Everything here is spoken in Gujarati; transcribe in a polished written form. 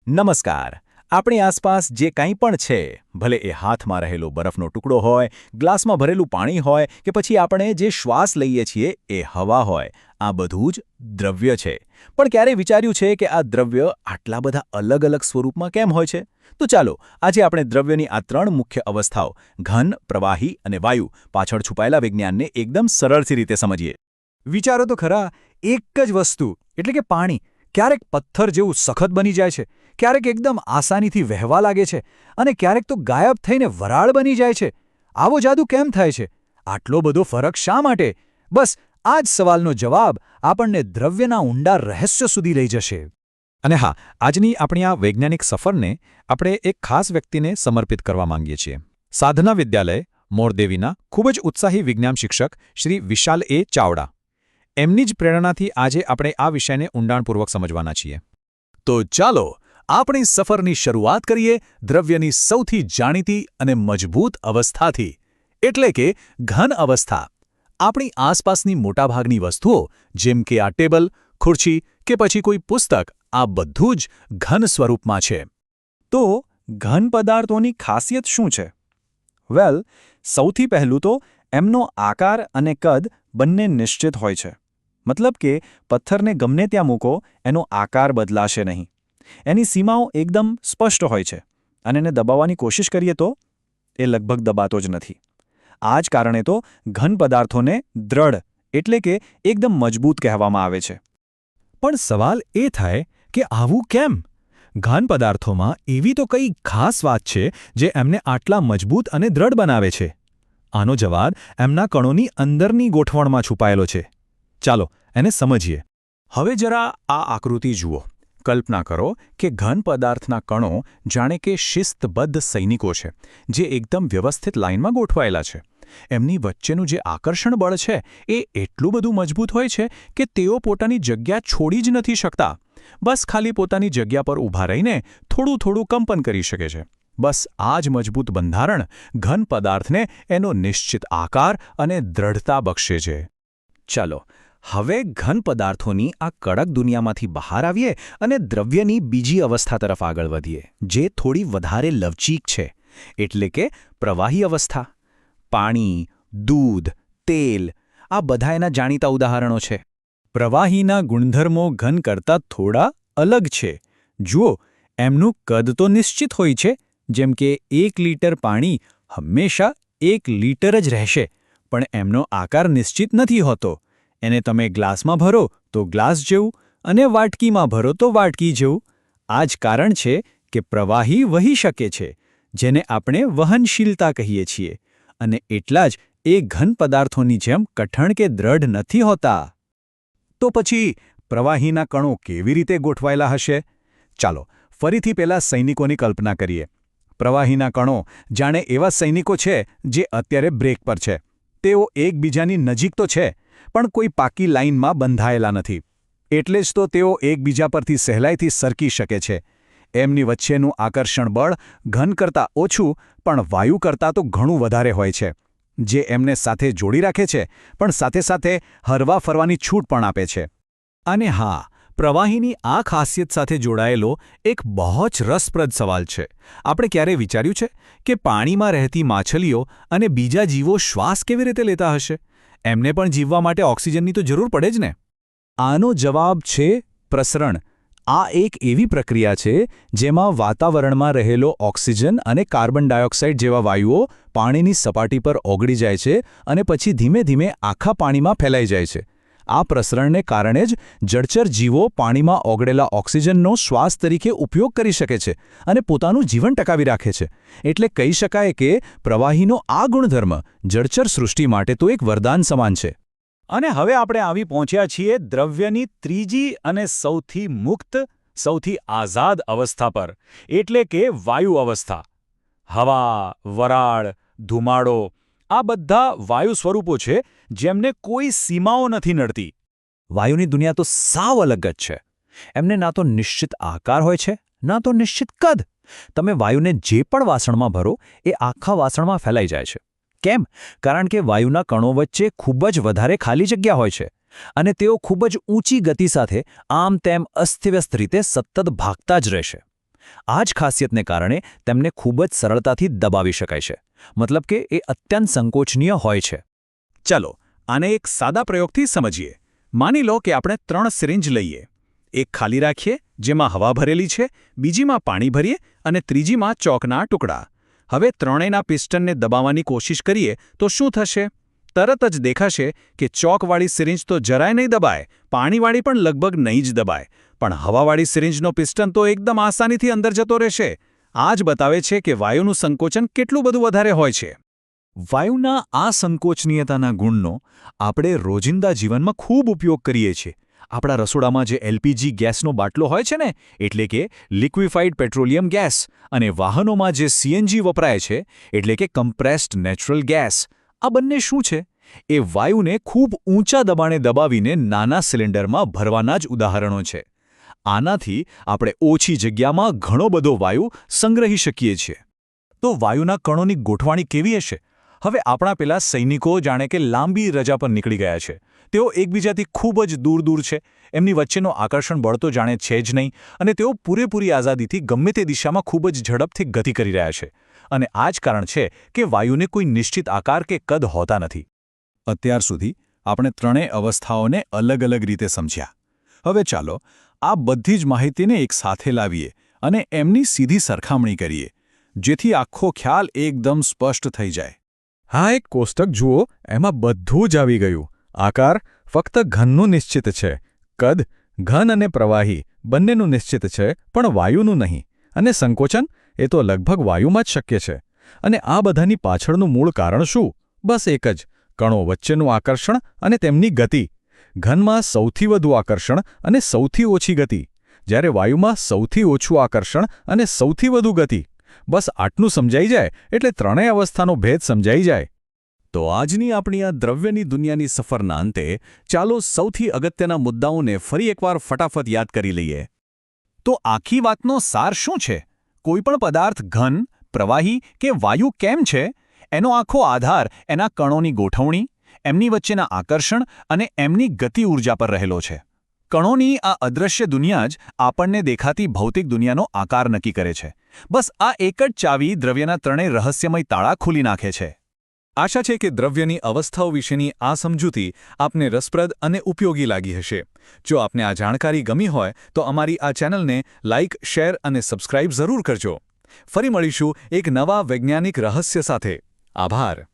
નમસ્કાર. આપણી આસપાસ જે કંઈ પણ છે, ભલે એ હાથમાં રહેલો બરફનો ટુકડો હોય, ગ્લાસમાં ભરેલું પાણી હોય કે પછી આપણે જે શ્વાસ લઈએ છીએ એ હવા હોય, આ બધું જ દ્રવ્ય છે. પણ ક્યારેય વિચાર્યું છે કે આ દ્રવ્ય આટલા બધા અલગ અલગ સ્વરૂપમાં કેમ હોય છે? તો ચાલો આજે આપણે દ્રવ્યની આ ત્રણ મુખ્ય અવસ્થાઓ ઘન, પ્રવાહી અને વાયુ પાછળ છુપાયેલા વિજ્ઞાનને એકદમ સરળથી રીતે સમજીએ. વિચારો તો ખરા, એક જ વસ્તુ એટલે કે પાણી ક્યારેક પથ્થર જેવું સખત બની જાય છે, ક્યારેક એકદમ આસાનીથી વહેવા લાગે છે અને ક્યારેક તો ગાયબ થઈને વરાળ બની જાય છે. આવો જાદુ કેમ થાય છે? આટલો બધો ફરક શા માટે? બસ આ જ સવાલનો જવાબ આપણને દ્રવ્યના ઊંડા રહસ્ય સુધી લઈ જશે. અને હા, આજની આપણી આ વૈજ્ઞાનિક સફરને આપણે એક ખાસ વ્યક્તિને સમર્પિત કરવા માંગીએ છીએ. સાધના વિદ્યાલય, મોરદેવીના ખૂબ જ ઉત્સાહી વિજ્ઞાન શિક્ષક શ્રી વિશાલ એ ચાવડા. એમની જ પ્રેરણાથી આજે આપણે આ વિષયને ઊંડાણપૂર્વક સમજવાના છીએ. તો ચાલો આપણી સફરની શરૂઆત કરીએ દ્રવ્યની સૌથી જાણીતી અને મજબૂત અવસ્થાથી, એટલે કે ઘન અવસ્થા. આપણી આસપાસની મોટાભાગની વસ્તુઓ જેમ કે આ ટેબલ, ખુરશી કે પછી કોઈ પુસ્તક, આ બધું જ ઘન સ્વરૂપમાં છે. તો ઘન પદાર્થોની ખાસિયત શું છે? વેલ, સૌથી પહેલું તો એમનો આકાર અને કદ બંને નિશ્ચિત હોય છે. મતલબ કે પથ્થરને ગમે ત્યાં મૂકો એનો આકાર બદલાશે નહીં. એની સીમાઓ એકદમ સ્પષ્ટ હોય છે અને એને દબાવવાની કોશિશ કરીએ તો એ લગભગ દબાતો જ નથી. આ જ કારણે તો ઘન પદાર્થોને દ્રઢ એટલે કે એકદમ મજબૂત કહેવામાં આવે છે. પણ સવાલ એ થાય કે આવું કેમ? ઘન પદાર્થોમાં એવી તો કઈ ખાસ વાત છે જે એમને આટલા મજબૂત અને દ્રઢ બનાવે છે. આનો જવાબ એમના કણોની અંદરની ગોઠવણમાં છુપાયેલો છે. ચાલો એને સમજીએ. હવે જરા આ આકૃતિ જુઓ. કલ્પના કરો કે ઘન પદાર્થના કણો જાણે કે શિસ્તબદ્ધ સૈનિકો છે, જે એકદમ વ્યવસ્થિત લાઇનમાં ગોઠવાયેલા છે. એમની વચ્ચેનું જે આકર્ષણ બળ છે એ એટલું બધું મજબૂત હોય છે કે તેઓ પોતાની જગ્યા છોડી જ નથી શકતા. બસ ખાલી પોતાની જગ્યા પર ઊભા રહીને થોડું થોડું કંપન કરી શકે છે. બસ આ જ મજબૂત બંધારણ ઘન પદાર્થને એનો નિશ્ચિત આકાર અને દ્રઢતા બક્ષે છે. ચાલો હવે ઘન પદાર્થોની આ કડક દુનિયામાંથી બહાર આવીએ અને દ્રવ્યની બીજી અવસ્થા તરફ આગળ વધીએ, જે થોડી વધારે લવચીક છે, એટલે કે પ્રવાહી અવસ્થા. પાણી, દૂધ, તેલ, આ બધા એના જાણીતા ઉદાહરણો છે. પ્રવાહીના ગુણધર્મો ઘન કરતાં થોડા અલગ છે. જુઓ, એમનું કદ તો નિશ્ચિત હોય છે, જેમ કે 1 લીટર પાણી હંમેશા 1 લીટર જ રહેશે, પણ એમનો આકાર નિશ્ચિત નથી હોતો. એને તમે ગ્લાસમાં ભરો તો ગ્લાસ જેવું અને વાટકીમાં ભરો તો વાટકી જેવું. આ જ કારણ છે કે પ્રવાહી વહી શકે છે, જેને આપણે વહનશીલતા કહીએ છીએ, અને એટલા જ એ ઘન પદાર્થોની જેમ કઠણ કે દ્રઢ નથી હોતા. તો પછી પ્રવાહીના કણો કેવી રીતે ગોઠવાયેલા હશે? ચાલો ફરીથી પેલા સૈનિકોની કલ્પના કરીએ. પ્રવાહીના કણો જાણે એવા સૈનિકો છે જે અત્યારે બ્રેક પર છે. તેઓ એકબીજાની નજીક તો છે, પણ કોઈ પાકી લાઇનમાં બંધાયેલા નથી. એટલે જ તો તેઓ એકબીજા પરથી સહેલાઈથી સરકી શકે છે. એમની વચ્ચેનું આકર્ષણ બળ ઘન કરતાં ઓછું પણ વાયુ કરતાં તો ઘણું વધારે હોય છે, જે એમને સાથે જોડી રાખે છે, પણ સાથે સાથે હરવા ફરવાની છૂટ પણ આપે છે. અને હા, પ્રવાહીની આ ખાસિયત સાથે જોડાયેલો એક બહુ જ રસપ્રદ સવાલ છે. આપણે ક્યારેય વિચાર્યું છે કે પાણીમાં રહેતી માછલીઓ અને બીજા જીવો શ્વાસ કેવી રીતે લેતા હશે? એમને પણ જીવવા માટે ઓક્સિજનની તો જરૂર પડે જ ને. આનો જવાબ છે પ્રસરણ. આ એક એવી પ્રક્રિયા છે જેમાં વાતાવરણમાં રહેલો ઓક્સિજન અને કાર્બન ડાયોક્સાઇડ જેવા વાયુઓ પાણીની સપાટી પર ઓગળી જાય છે અને પછી ધીમે ધીમે આખા પાણીમાં ફેલાઈ જાય છે. આ પ્રસરણને કારણે જ જળચર જીવો પાણીમાં ઓગળેલા ઓક્સિજનનો શ્વાસ તરીકે ઉપયોગ કરી શકે છે અને પોતાનું જીવન ટકાવી રાખે છે. એટલે કહી શકાય કે પ્રવાહીનો આ ગુણધર્મ જળચર સૃષ્ટિ માટે તો એક વરદાન સમાન છે. અને હવે આપણે આવી પહોંચ્યા છીએ દ્રવ્યની ત્રીજી અને સૌથી મુક્ત, સૌથી આઝાદ અવસ્થા પર, એટલે કે વાયુ અવસ્થા. હવા, વરાળ, ધુમાડો, આ બધા વાયુ સ્વરૂપો છે જેમને કોઈ સીમાઓ નથી નડતી. વાયુની દુનિયા તો સાવ અલગ જ છે. એમને ના તો નિશ્ચિત આકાર હોય છે, ના તો નિશ્ચિત કદ. તમે વાયુને જે પણ વાસણમાં ભરો એ આખા વાસણમાં ફેલાઈ જાય છે. કેમ? કારણ કે વાયુના કણો વચ્ચે ખૂબ જ વધારે ખાલી જગ્યા હોય છે અને તેઓ ખૂબ જ ઊંચી ગતિ સાથે આમ તેમ અસ્તવ્યસ્ત રીતે સતત ભાગતા જ રહેશે. આ જ ખાસિયતને કારણે તેમને ખૂબ જ સરળતાથી દબાવી શકાય છે, મતલબ કે એ અત્યંત સંકોચનીય હોય છે. ચાલો આને એક સાદા પ્રયોગથી સમજીએ. માની લો કે આપણે 3 સિરિંજ લઈએ. એક ખાલી રાખીએ, જેમાં હવા ભરેલી છે, બીજીમાં પાણી ભરીએ અને ત્રીજીમાં ચોકના ટુકડા. હવે ત્રણેયના પિસ્ટનને દબાવવાની કોશિશ કરીએ તો શું થશે? તરત જ દેખાશે કે ચોકવાળી સિરિંજ તો જરાય નહીં દબાય, પાણીવાળી પણ લગભગ નહીં જ દબાય, પણ હવાવાળી સિરિંજનો પિસ્ટન તો એકદમ આસાનીથી અંદર જતો રહેશે. આ જ બતાવે છે કે વાયુનું સંકોચન કેટલું બધું વધારે હોય છે. વાયુના આ સંકોચનીયતાના ગુણનો આપણે રોજિંદા જીવનમાં ખૂબ ઉપયોગ કરીએ છીએ. આપણા રસોડામાં જે એલપીજી ગેસનો બાટલો હોય છે ને, એટલે કે લિક્વિફાઇડ પેટ્રોલિયમ ગેસ, અને વાહનોમાં જે સીએનજી વપરાય છે, એટલે કે કમ્પ્રેસ્ડ નેચરલ ગેસ, આ બંને શું છે? એ વાયુને ખૂબ ઊંચા દબાણે દબાવીને નાના સિલિન્ડરમાં ભરવાના જ ઉદાહરણો છે. આનાથી આપણે ઓછી જગ્યામાં ઘણો બધો વાયુ સંગ્રહી શકીએ છીએ. તો વાયુના કણોની ગોઠવણી કેવી હશે? હવે આપણા પેલા સૈનિકો જાણે કે લાંબી રજા પર નીકળી ગયા છે. તેઓ એકબીજાથી ખૂબ જ દૂર છે. એમની વચ્ચેનો આકર્ષણ બળ તો જાણે છે જ નહીં, અને તેઓ પૂરેપૂરી આઝાદીથી ગમે તે દિશામાં ખૂબ જ ઝડપથી ગતિ કરી રહ્યા છે. અને આ જ કારણ છે કે વાયુને કોઈ નિશ્ચિત આકાર કે કદ હોતા નથી. અત્યાર સુધી આપણે ત્રણેય અવસ્થાઓને અલગ અલગ રીતે સમજ્યા. હવે ચાલો આ બધી જ માહિતીને એક સાથે લાવીએ અને એમની સીધી સરખામણી કરીએ, જેથી આખો ખ્યાલ એકદમ સ્પષ્ટ થઈ જાય. હા, એક કોષ્ટક જુઓ, એમાં બધું જ આવી ગયું. આકાર ફક્ત ઘનનું નિશ્ચિત છે, કદ ઘન અને પ્રવાહી બંનેનું નિશ્ચિત છે, પણ વાયુનું નહીં. અને સંકોચન એ તો લગભગ વાયુમાં જ શક્ય છે. અને આ બધાની પાછળનું મૂળ કારણ શું? બસ એક જ, કણો વચ્ચેનું આકર્ષણ અને તેમની ગતિ. ઘનમાં સૌથી વધુ આકર્ષણ અને સૌથી ઓછી ગતિ, જ્યારે વાયુમાં સૌથી ઓછું આકર્ષણ અને સૌથી વધુ ગતિ. બસ આટલું સમજાઈ જાય એટલે ત્રણેય અવસ્થાનો ભેદ સમજાઈ જાય. તો આજની આપણી આ દ્રવ્યની દુનિયાની સફરના અંતે ચાલો સૌથી અગત્યના મુદ્દાઓને ફરી એકવાર ફટાફટ યાદ કરી લઈએ. તો આખી વાતનો સાર શું છે? કોઈપણ પદાર્થ ઘન, પ્રવાહી કે વાયુ કેમ છે? એનો આખો આધાર એના કણોની ગોઠવણી, એમની વચ્ચેના આકર્ષણ અને એમની ગતિ ઊર્જા પર રહેલો છે. કણોની આ અદૃશ્ય દુનિયા જ આપણને દેખાતી ભૌતિક દુનિયાનો આકાર નક્કી કરે છે. બસ આ એક જ ચાવી દ્રવ્યના ત્રણેય રહસ્યમય તાળા ખોલી નાખે છે. આશા છે કે દ્રવ્યની અવસ્થાઓ વિશેની આ સમજૂતી આપને રસપ્રદ અને ઉપયોગી લાગી હશે. જો આપને આ જાણકારી ગમી હોય તો અમારી આ ચેનલને લાઇક, શેર અને સબસ્ક્રાઇબ જરૂર કરજો. ફરી મળીશું એક નવા વૈજ્ઞાનિક રહસ્ય સાથે. આભાર.